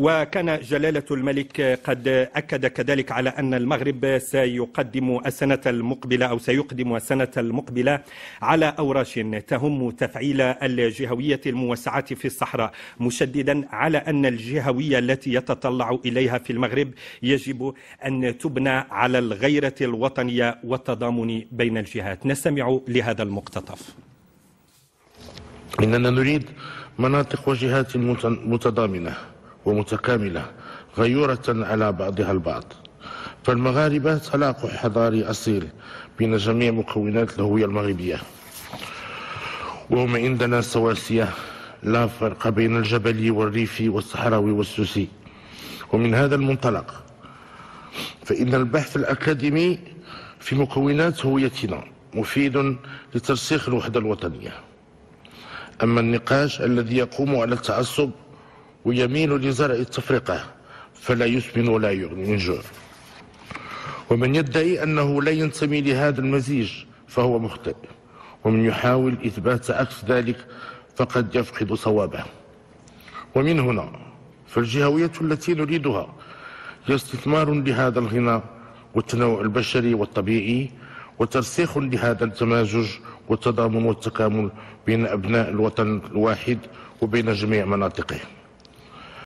وكان جلالة الملك قد أكد كذلك على أن المغرب سيقدم السنة المقبلة على أوراش تهم تفعيل الجهوية الموسعة في الصحراء، مشددا على أن الجهوية التي يتطلع إليها في المغرب يجب أن تبنى على الغيرة الوطنية والتضامن بين الجهات. نستمع لهذا المقتطف. إننا نريد مناطق وجهات متضامنة ومتكاملة غيورة على بعضها البعض، فالمغاربة تلاقح حضاري أصيل بين جميع مكونات الهوية المغربية، وهم عندنا سواسية لا فرق بين الجبلي والريفي والصحراوي والسوسي. ومن هذا المنطلق فإن البحث الأكاديمي في مكونات هويتنا مفيد لترسيخ الوحدة الوطنية، أما النقاش الذي يقوم على التعصب ويميل لزرع التفرقة فلا يسمن ولا يغني من جوع، ومن يدعي أنه لا ينتمي لهذا المزيج فهو مخطئ، ومن يحاول إثبات عكس ذلك فقد يفقد صوابه. ومن هنا فالجهوية التي نريدها هي استثمار لهذا الغنى والتنوع البشري والطبيعي، وترسيخ لهذا التمازج والتضامن والتكامل بين أبناء الوطن الواحد وبين جميع مناطقه.